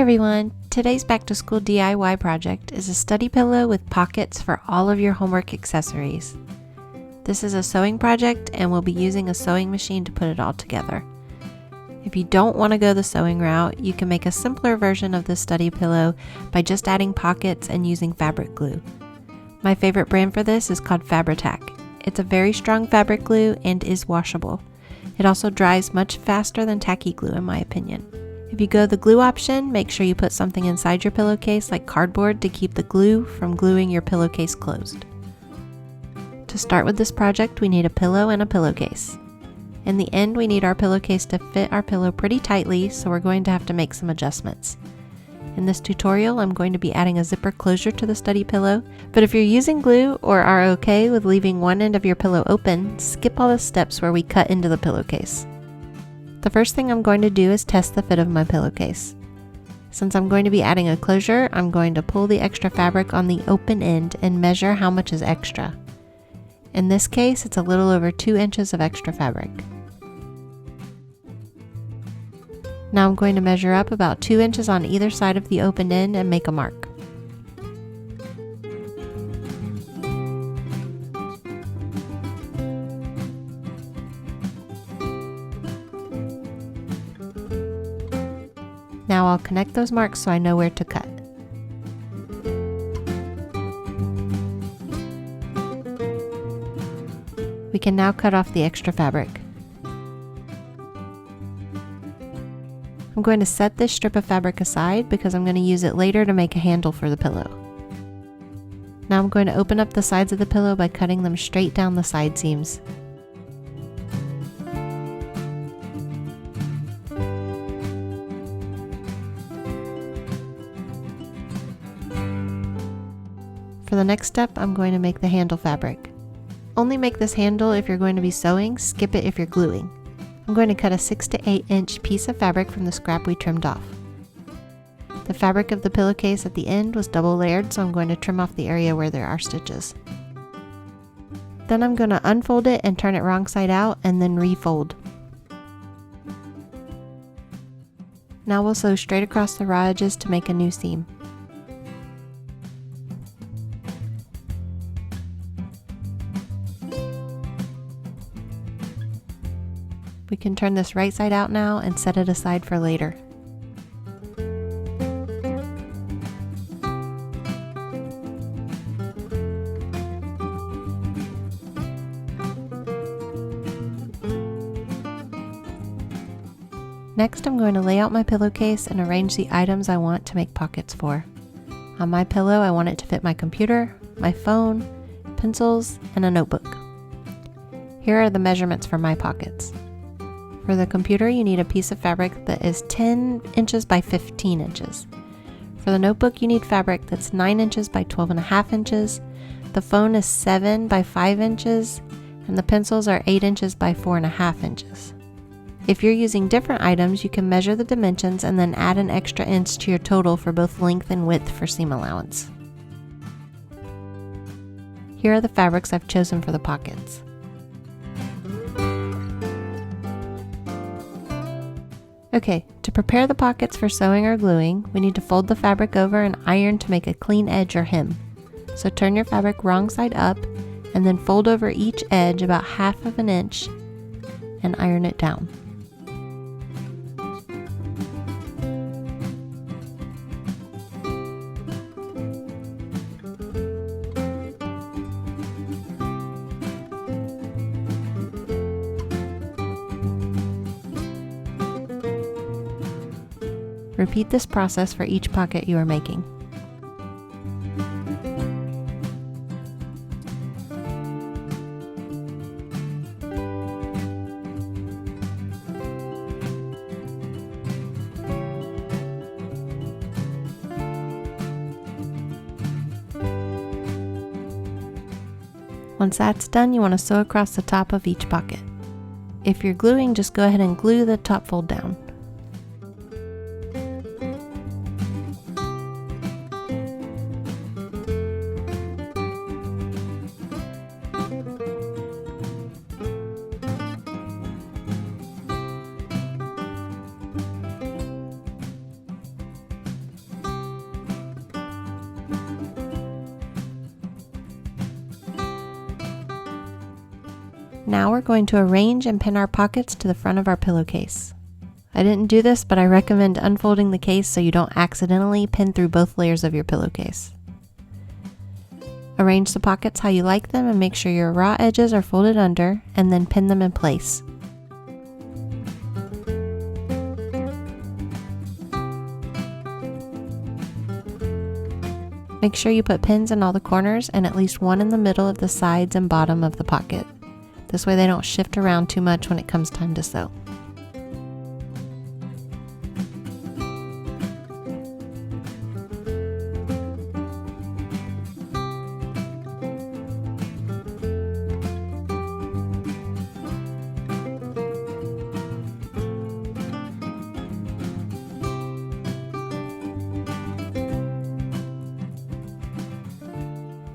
everyone! Today's back to school DIY project is a study pillow with pockets for all of your homework accessories. This is a sewing project and we'll be using a sewing machine to put it all together. If you don't want to go the sewing route, you can make a simpler version of the study pillow by just adding pockets and using fabric glue. My favorite brand for this is called Fabri-Tac. It's a very strong fabric glue and is washable. It also dries much faster than tacky glue in my opinion. If you go the glue option, make sure you put something inside your pillowcase like cardboard to keep the glue from gluing your pillowcase closed. To start with this project, we need a pillow and a pillowcase. In the end, we need our pillowcase to fit our pillow pretty tightly, so we're going to have to make some adjustments. In this tutorial, I'm going to be adding a zipper closure to the study pillow, but if you're using glue or are okay with leaving one end of your pillow open, skip all the steps where we cut into the pillowcase. The first thing I'm going to do is test the fit of my pillowcase. Since I'm going to be adding a closure, I'm going to pull the extra fabric on the open end and measure how much is extra. In this case, it's a little over 2 inches of extra fabric. Now I'm going to measure up about 2 inches on either side of the open end and make a mark. Now I'll connect those marks so I know where to cut. We can now cut off the extra fabric. I'm going to set this strip of fabric aside because I'm going to use it later to make a handle for the pillow. Now I'm going to open up the sides of the pillow by cutting them straight down the side seams. For the next step, I'm going to make the handle fabric. Only make this handle if you're going to be sewing, skip it if you're gluing. I'm going to cut a 6 to 8 inch piece of fabric from the scrap we trimmed off. The fabric of the pillowcase at the end was double layered, so I'm going to trim off the area where there are stitches. Then I'm going to unfold it and turn it wrong side out and then refold. Now we'll sew straight across the raw edges to make a new seam. We can turn this right side out now and set it aside for later. Next, I'm going to lay out my pillowcase and arrange the items I want to make pockets for. On my pillow, I want it to fit my computer, my phone, pencils, and a notebook. Here are the measurements for my pockets. For the computer, you need a piece of fabric that is 10 inches by 15 inches. For the notebook, you need fabric that's 9 inches by 12.5 inches. The phone is 7 by 5 inches, and the pencils are 8 inches by 4.5 inches. If you're using different items, you can measure the dimensions and then add an extra inch to your total for both length and width for seam allowance. Here are the fabrics I've chosen for the pockets. Okay, to prepare the pockets for sewing or gluing, we need to fold the fabric over and iron to make a clean edge or hem. So turn your fabric wrong side up and then fold over each edge about 1/2 inch and iron it down. Repeat this process for each pocket you are making. Once that's done, you want to sew across the top of each pocket. If you're gluing, just go ahead and glue the top fold down. Now we're going to arrange and pin our pockets to the front of our pillowcase. I didn't do this, but I recommend unfolding the case so you don't accidentally pin through both layers of your pillowcase. Arrange the pockets how you like them and make sure your raw edges are folded under, and then pin them in place. Make sure you put pins in all the corners and at least one in the middle of the sides and bottom of the pocket. This way they don't shift around too much when it comes time to sew.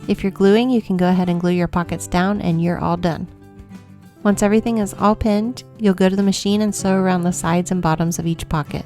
If you're gluing, you can go ahead and glue your pockets down and you're all done. Once everything is all pinned, you'll go to the machine and sew around the sides and bottoms of each pocket.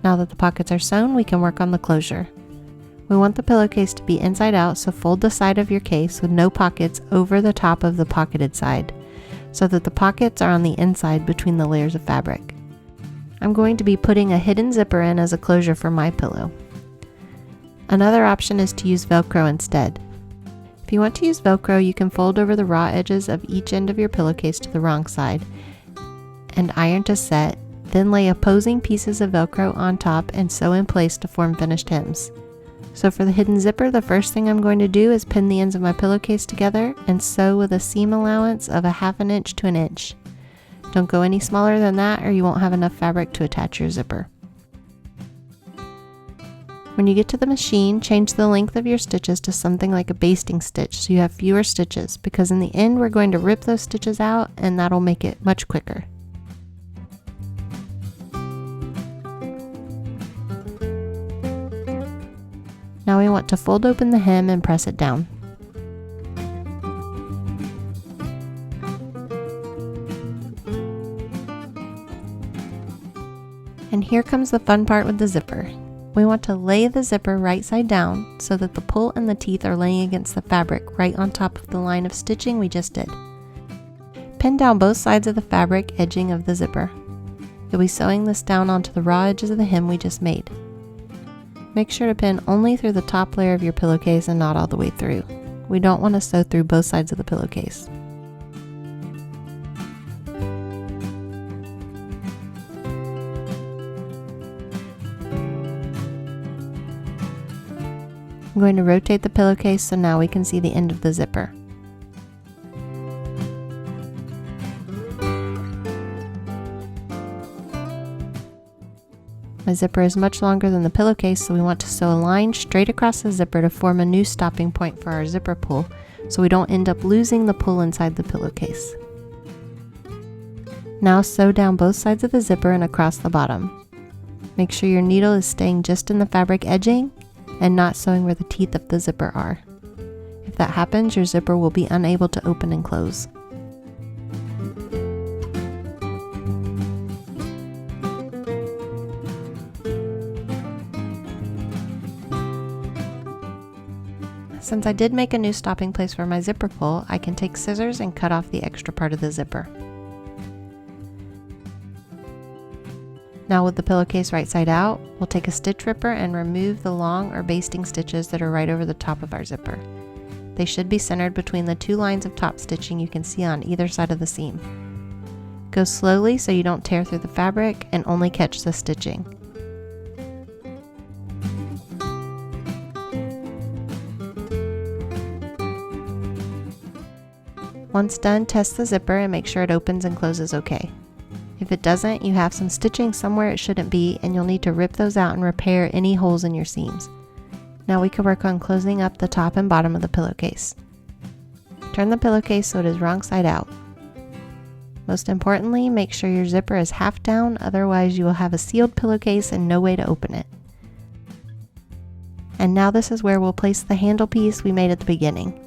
Now that the pockets are sewn, we can work on the closure. We want the pillowcase to be inside out, so fold the side of your case with no pockets over the top of the pocketed side, so that the pockets are on the inside between the layers of fabric. I'm going to be putting a hidden zipper in as a closure for my pillow. Another option is to use Velcro instead. If you want to use Velcro, you can fold over the raw edges of each end of your pillowcase to the wrong side and iron to set. Then lay opposing pieces of Velcro on top and sew in place to form finished hems. So for the hidden zipper, the first thing I'm going to do is pin the ends of my pillowcase together and sew with a seam allowance of 1/2 inch to 1 inch. Don't go any smaller than that or you won't have enough fabric to attach your zipper. When you get to the machine, change the length of your stitches to something like a basting stitch so you have fewer stitches, because in the end we're going to rip those stitches out and that'll make it much quicker. Now we want to fold open the hem and press it down. And here comes the fun part with the zipper. We want to lay the zipper right side down so that the pull and the teeth are laying against the fabric right on top of the line of stitching we just did. Pin down both sides of the fabric edging of the zipper. You'll be sewing this down onto the raw edges of the hem we just made. Make sure to pin only through the top layer of your pillowcase and not all the way through. We don't want to sew through both sides of the pillowcase. I'm going to rotate the pillowcase so now we can see the end of the zipper. My zipper is much longer than the pillowcase, so we want to sew a line straight across the zipper to form a new stopping point for our zipper pull, so we don't end up losing the pull inside the pillowcase. Now sew down both sides of the zipper and across the bottom. Make sure your needle is staying just in the fabric edging and not sewing where the teeth of the zipper are. If that happens, your zipper will be unable to open and close. Since I did make a new stopping place for my zipper pull, I can take scissors and cut off the extra part of the zipper. Now with the pillowcase right side out, we'll take a stitch ripper and remove the long or basting stitches that are right over the top of our zipper. They should be centered between the 2 lines of top stitching you can see on either side of the seam. Go slowly so you don't tear through the fabric and only catch the stitching. Once done, test the zipper and make sure it opens and closes okay. If it doesn't, you have some stitching somewhere it shouldn't be, and you'll need to rip those out and repair any holes in your seams. Now we can work on closing up the top and bottom of the pillowcase. Turn the pillowcase so it is wrong side out. Most importantly, make sure your zipper is half down, otherwise you will have a sealed pillowcase and no way to open it. And now this is where we'll place the handle piece we made at the beginning.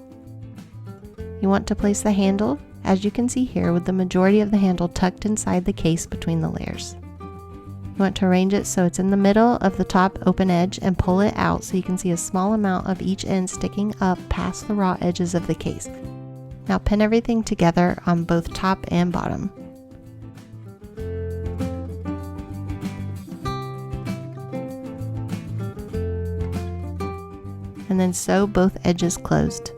You want to place the handle, as you can see here, with the majority of the handle tucked inside the case between the layers. You want to arrange it so it's in the middle of the top open edge and pull it out so you can see a small amount of each end sticking up past the raw edges of the case. Now pin everything together on both top and bottom. And then sew both edges closed.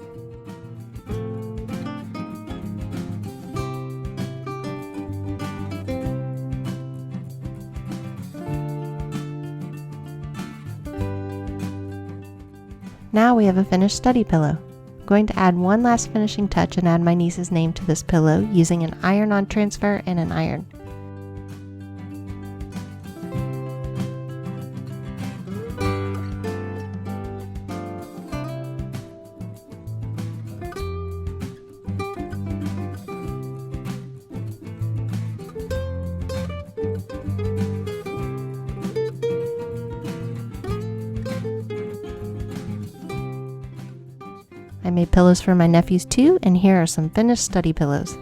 Now we have a finished study pillow. I'm going to add one last finishing touch and add my niece's name to this pillow using an iron-on transfer and an iron. I made pillows for my nephews too, and here are some finished study pillows.